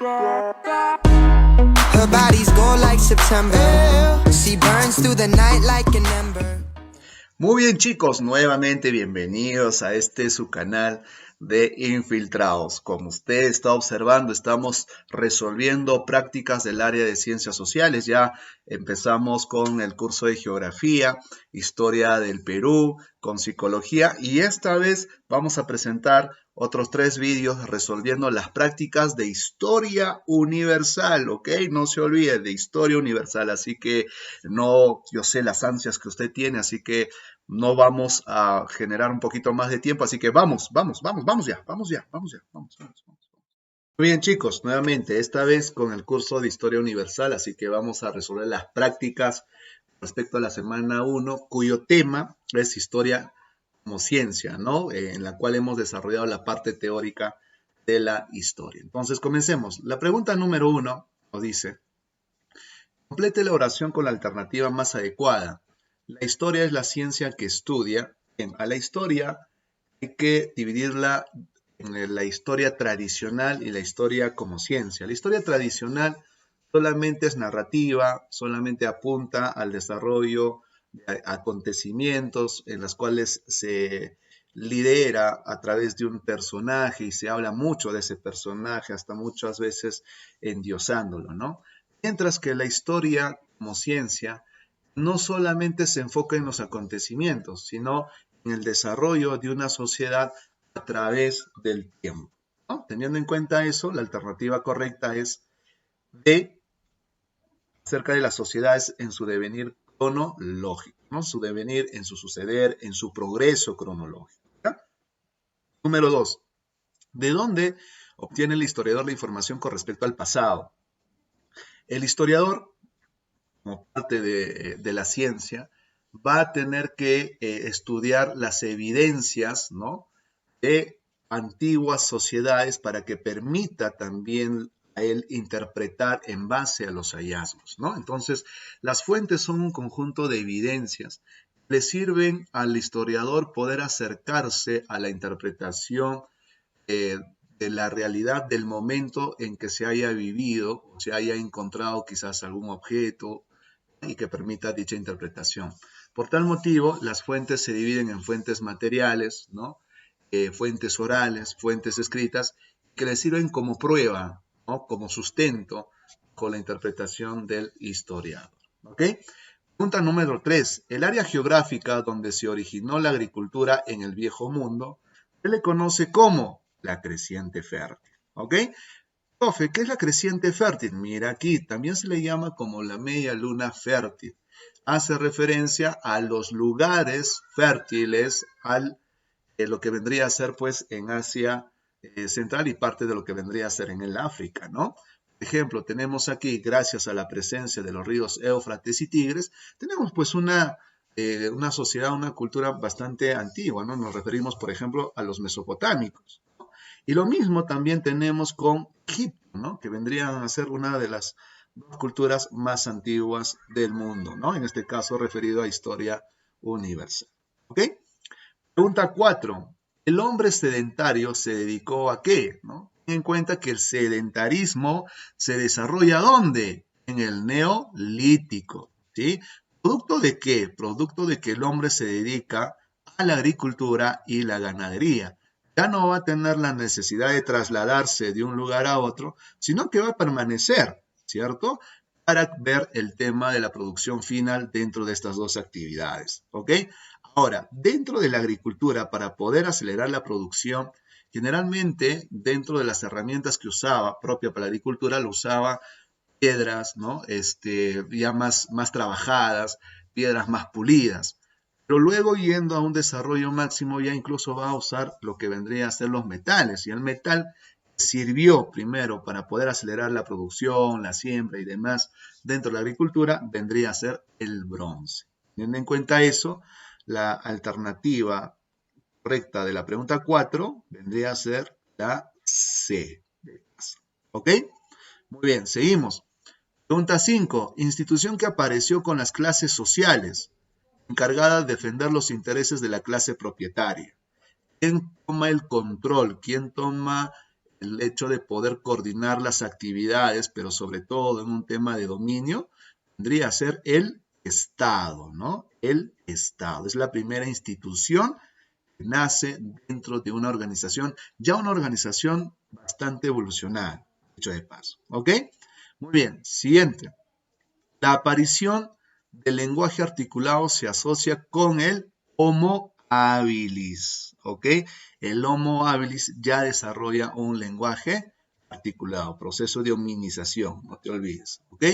Her body's gold like September. She burns through the night like an ember. Muy bien, chicos, nuevamente bienvenidos a su canal de Infiltrados. Como usted está observando, estamos resolviendo prácticas del área de ciencias sociales. Ya empezamos con el curso de geografía, historia del Perú, con psicología, y esta vez vamos a presentar otros 3 vídeos resolviendo las prácticas de historia universal, ¿ok? No se olvide de historia universal, así que no, yo sé las ansias que usted tiene, así que no vamos a generar un poquito más de tiempo, así que vamos ya. Muy bien, chicos, nuevamente, esta vez con el curso de Historia Universal, así que vamos a resolver las prácticas respecto a la semana 1, cuyo tema es Historia como ciencia, ¿no? En la cual hemos desarrollado la parte teórica de la historia. Entonces, comencemos. La pregunta número 1 nos dice, complete la oración con la alternativa más adecuada. La historia es la ciencia que estudia. Bien, a la historia hay que dividirla en la historia tradicional y la historia como ciencia. La historia tradicional solamente es narrativa, solamente apunta al desarrollo de acontecimientos en los cuales se lidera a través de un personaje y se habla mucho de ese personaje, hasta muchas veces endiosándolo, ¿no? Mientras que la historia como ciencia no solamente se enfoca en los acontecimientos, sino en el desarrollo de una sociedad a través del tiempo, ¿no? Teniendo en cuenta eso, la alternativa correcta es D, acerca de las sociedades en su devenir cronológico, ¿no? Su devenir, en su suceder, en su progreso cronológico. ¿Ya? Número 2. ¿De dónde obtiene el historiador la información con respecto al pasado? El historiador, como parte de la ciencia, va a tener que estudiar las evidencias, ¿no?, de antiguas sociedades para que permita también a él interpretar en base a los hallazgos, ¿no? Entonces, las fuentes son un conjunto de evidencias que le sirven al historiador poder acercarse a la interpretación de la realidad del momento en que se haya vivido o se haya encontrado quizás algún objeto y que permita dicha interpretación. Por tal motivo, las fuentes se dividen en fuentes materiales, ¿no?, fuentes orales, fuentes escritas, que le sirven como prueba, ¿no?, como sustento con la interpretación del historiador. ¿Ok? Pregunta número 3. El área geográfica donde se originó la agricultura en el Viejo Mundo se le conoce como la creciente fértil. ¿Ok? Profe, ¿qué es la creciente fértil? Mira aquí, también se le llama como la media luna fértil. Hace referencia a los lugares fértiles, lo que vendría a ser pues en Asia Central y parte de lo que vendría a ser en el África, ¿no? Por ejemplo, tenemos aquí, gracias a la presencia de los ríos Éufrates y Tigres, tenemos pues una sociedad, una cultura bastante antigua, ¿no? Nos referimos, por ejemplo, a los mesopotámicos. Y lo mismo también tenemos con Egipto, ¿no?, que vendrían a ser una de las dos culturas más antiguas del mundo, ¿no? En este caso referido a historia universal. ¿Ok? Pregunta 4. ¿El hombre sedentario se dedicó a qué? ¿No? Ten en cuenta que el sedentarismo se desarrolla ¿dónde? En el Neolítico, ¿sí? ¿Producto de qué? Producto de que el hombre se dedica a la agricultura y la ganadería. Ya no va a tener la necesidad de trasladarse de un lugar a otro, sino que va a permanecer, ¿cierto?, para ver el tema de la producción final dentro de estas dos actividades, ¿ok? Ahora, dentro de la agricultura, para poder acelerar la producción, generalmente dentro de las herramientas que usaba, propia para la agricultura, lo usaba piedras, ¿no?, ya más trabajadas, piedras más pulidas. Pero luego, yendo a un desarrollo máximo, ya incluso va a usar lo que vendría a ser los metales. Y el metal sirvió primero para poder acelerar la producción, la siembra y demás dentro de la agricultura, vendría a ser el bronce. Teniendo en cuenta eso, la alternativa correcta de la pregunta 4 vendría a ser la C. ¿Ok? Muy bien, seguimos. Pregunta 5. Institución que apareció con las clases sociales, encargada de defender los intereses de la clase propietaria. ¿Quién toma el control? ¿Quién toma el hecho de poder coordinar las actividades, pero sobre todo en un tema de dominio, vendría a ser el Estado, ¿no? El Estado. Es la primera institución que nace dentro de una organización, ya una organización bastante evolucionada, dicho de paso, ¿ok? Muy bien, siguiente. La aparición del lenguaje articulado se asocia con el Homo habilis, ¿ok? El Homo habilis ya desarrolla un lenguaje articulado, proceso de hominización, no te olvides, ¿ok?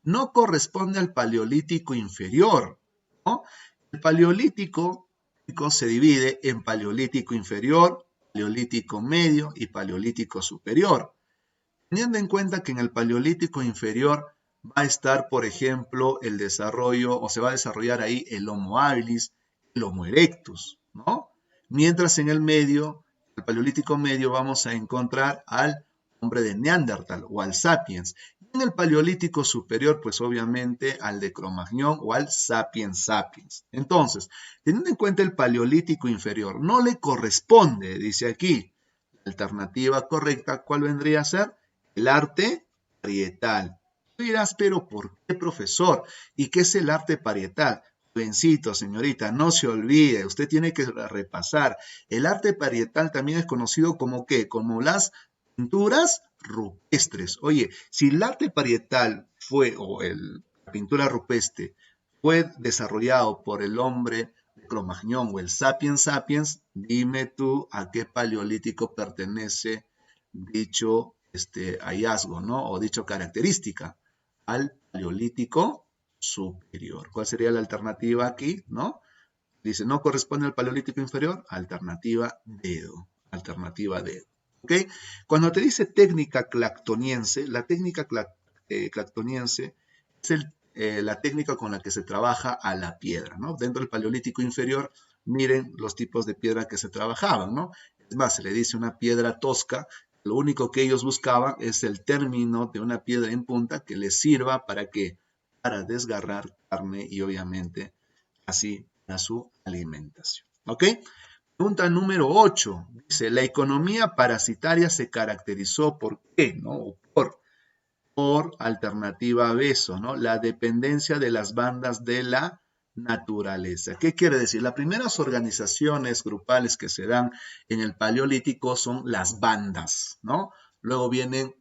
No corresponde al paleolítico inferior, ¿no? El paleolítico se divide en paleolítico inferior, paleolítico medio y paleolítico superior. Teniendo en cuenta que en el paleolítico inferior va a estar, por ejemplo, el desarrollo, o se va a desarrollar ahí el Homo habilis, el Homo erectus, ¿no? Mientras en el medio, el paleolítico medio, vamos a encontrar al hombre de Neandertal o al sapiens. Y en el paleolítico superior, pues obviamente al de Cro-Magnon o al sapiens sapiens. Entonces, teniendo en cuenta el paleolítico inferior, no le corresponde, dice aquí, la alternativa correcta, ¿cuál vendría a ser? El arte parietal. Tú dirás, pero ¿por qué, profesor? ¿Y qué es el arte parietal? Jovencito, señorita, no se olvide, usted tiene que repasar. El arte parietal también es conocido como ¿qué? Como las pinturas rupestres. Oye, si el arte parietal fue, la pintura rupestre, fue desarrollado por el hombre de Cro-Magnon o el sapiens sapiens, dime tú a qué paleolítico pertenece dicho hallazgo, ¿no? O dicho característica, al paleolítico superior. ¿Cuál sería la alternativa aquí, no? Dice, no corresponde al paleolítico inferior, alternativa dedo, alternativa dedo. ¿Ok? Cuando te dice técnica clactoniense, la técnica clactoniense es la técnica con la que se trabaja a la piedra, ¿no? Dentro del paleolítico inferior, miren los tipos de piedra que se trabajaban, ¿no? Es más, se le dice una piedra tosca. Lo único que ellos buscaban es el término de una piedra en punta que les sirva para ¿qué? Para desgarrar carne y obviamente así para su alimentación. ¿Ok? Pregunta número 8. Dice, la economía parasitaria se caracterizó por ¿qué? ¿No? Por alternativa beso, ¿no? La dependencia de las bandas de la naturaleza. ¿Qué quiere decir? Las primeras organizaciones grupales que se dan en el Paleolítico son las bandas, ¿no? Luego vienen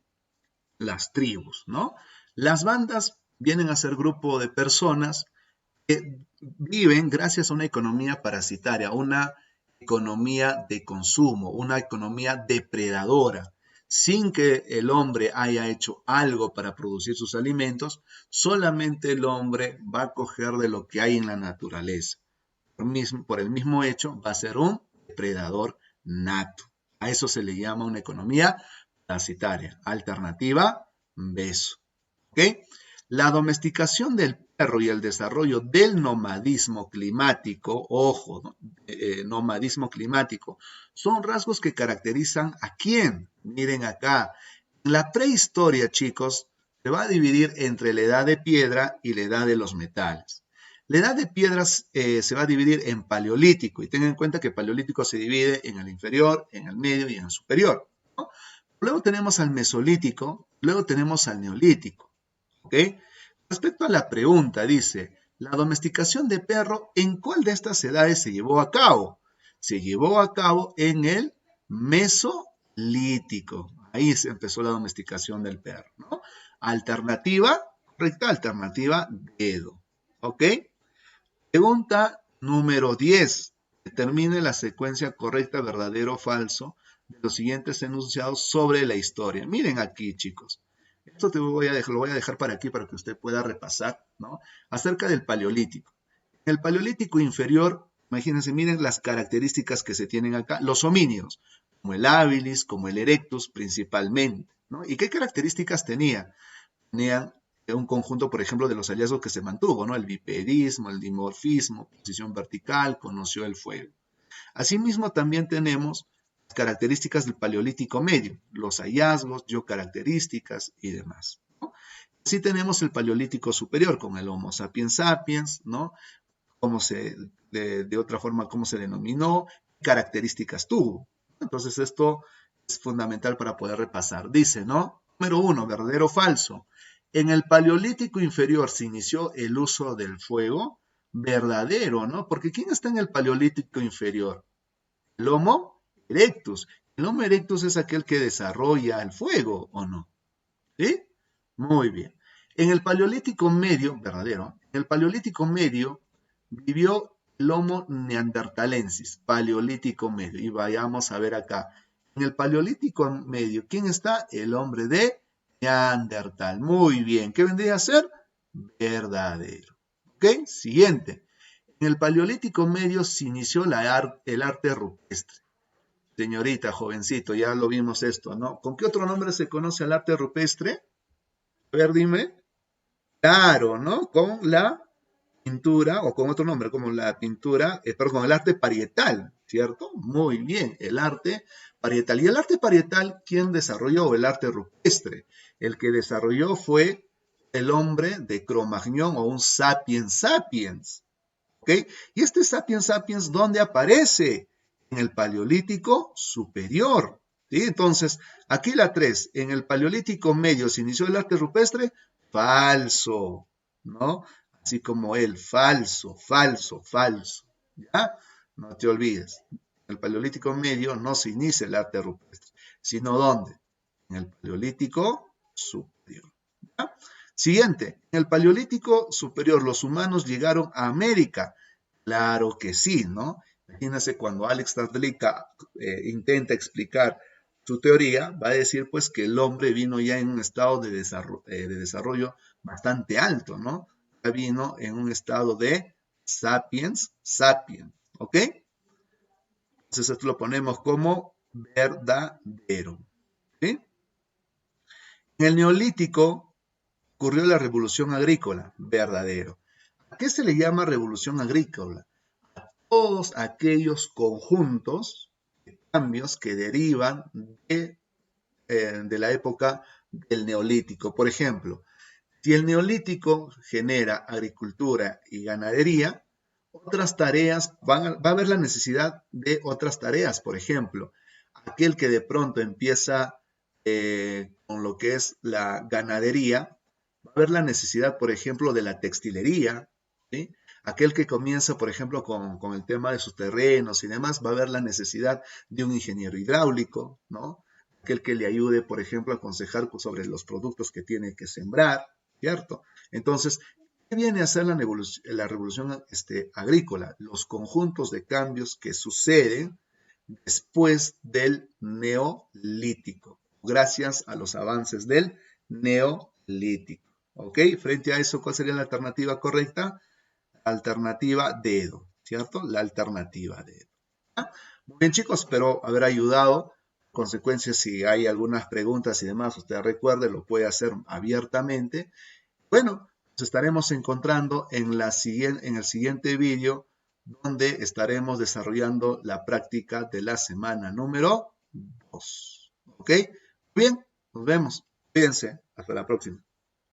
las tribus, ¿no? Las bandas vienen a ser grupo de personas que viven gracias a una economía parasitaria, una economía de consumo, una economía depredadora, sin que el hombre haya hecho algo para producir sus alimentos, solamente el hombre va a coger de lo que hay en la naturaleza. Por el mismo hecho, va a ser un depredador nato. A eso se le llama una economía parasitaria. Alternativa, beso. ¿Ok? La domesticación del perro y el desarrollo del nomadismo climático, ojo, ¿no? Nomadismo climático, son rasgos que caracterizan ¿a quién? Miren acá. En la prehistoria, chicos, se va a dividir entre la edad de piedra y la edad de los metales. La edad de piedras se va a dividir en paleolítico, y tengan en cuenta que paleolítico se divide en el inferior, en el medio y en el superior, ¿no? Luego tenemos al mesolítico, luego tenemos al neolítico. ¿Ok? Respecto a la pregunta, dice, ¿la domesticación de perro en cuál de estas edades se llevó a cabo? Se llevó a cabo en el mesolítico. Ahí se empezó la domesticación del perro, ¿no? Alternativa, correcta, alternativa, dedo. ¿Ok? Pregunta número 10. Determine la secuencia correcta, verdadero o falso de los siguientes enunciados sobre la historia. Miren aquí, chicos. Esto lo voy a dejar para aquí para que usted pueda repasar, ¿no? Acerca del paleolítico. En el paleolítico inferior, imagínense, miren las características que se tienen acá. Los homínidos, como el habilis, como el erectus principalmente, ¿no? ¿Y qué características tenían? Tenían un conjunto, por ejemplo, de los hallazgos que se mantuvo, ¿no? El bipedismo, el dimorfismo, posición vertical, conoció el fuego. Asimismo, también tenemos características del paleolítico medio, los hallazgos, características y demás, ¿no? Así tenemos el paleolítico superior con el Homo sapiens sapiens, ¿no? De otra forma, cómo se denominó, qué características tuvo. Entonces esto es fundamental para poder repasar. Dice, ¿no? Número 1, verdadero o falso. En el Paleolítico inferior se inició el uso del fuego. Verdadero, ¿no? Porque ¿quién está en el Paleolítico inferior? El Homo erectus. El Homo erectus es aquel que desarrolla el fuego, ¿o no? ¿Sí? Muy bien. En el Paleolítico medio, verdadero, en el Paleolítico medio vivió el Homo neanderthalensis, Paleolítico medio. Y vayamos a ver acá. En el Paleolítico medio, ¿quién está? El hombre de Neandertal. Muy bien. ¿Qué vendría a ser? Verdadero. ¿Ok? Siguiente. En el Paleolítico medio se inició el arte rupestre. Señorita, jovencito, ya lo vimos esto, ¿no? ¿Con qué otro nombre se conoce el arte rupestre? A ver, dime. Claro, ¿no? Con la pintura, o con otro nombre, como la pintura, perdón, con el arte parietal, ¿cierto? Muy bien, el arte parietal. ¿Y el arte parietal quién desarrolló? El arte rupestre. El que desarrolló fue el hombre de Cro-Magnon o un sapiens sapiens. ¿Ok? Y este sapiens sapiens, ¿dónde aparece? En el Paleolítico superior. ¿Sí? Entonces, aquí la 3, en el Paleolítico medio se inició el arte rupestre, falso, ¿no? Así como él, falso, falso, falso. ¿Ya? No te olvides. En el Paleolítico medio no se inicia el arte rupestre, sino ¿dónde? En el Paleolítico superior. ¿Ya? Siguiente, en el Paleolítico superior los humanos llegaron a América. Claro que sí, ¿no? Imagínense cuando Alex Tardlica intenta explicar su teoría, va a decir pues que el hombre vino ya en un estado de desarrollo bastante alto, ¿no? Ya vino en un estado de sapiens sapiens, ¿ok? Entonces esto lo ponemos como verdadero, ¿sí? En el Neolítico ocurrió la revolución agrícola, verdadero. ¿A qué se le llama revolución agrícola? A todos aquellos conjuntos de cambios que derivan de la época del Neolítico. Por ejemplo, si el Neolítico genera agricultura y ganadería, otras tareas, va a haber la necesidad de otras tareas. Por ejemplo, aquel que de pronto empieza con lo que es la ganadería, va a haber la necesidad, por ejemplo, de la textilería, ¿sí? Aquel que comienza, por ejemplo, con el tema de sus terrenos y demás, va a haber la necesidad de un ingeniero hidráulico, ¿no? Aquel que le ayude, por ejemplo, a aconsejar sobre los productos que tiene que sembrar, ¿cierto? Entonces, ¿qué viene a ser la revolución agrícola? Los conjuntos de cambios que suceden después del Neolítico, gracias a los avances del Neolítico. ¿Ok? Frente a eso, ¿cuál sería la alternativa correcta? Alternativa dedo, ¿cierto? La alternativa dedo. ¿Ah? Muy bien, chicos, espero haber ayudado. Consecuencias, si hay algunas preguntas y demás, usted recuerde, lo puede hacer abiertamente. Bueno, nos estaremos encontrando en el siguiente vídeo, donde estaremos desarrollando la práctica de la semana número 2. ¿Ok? Bien, nos vemos. Cuídense. Hasta la próxima.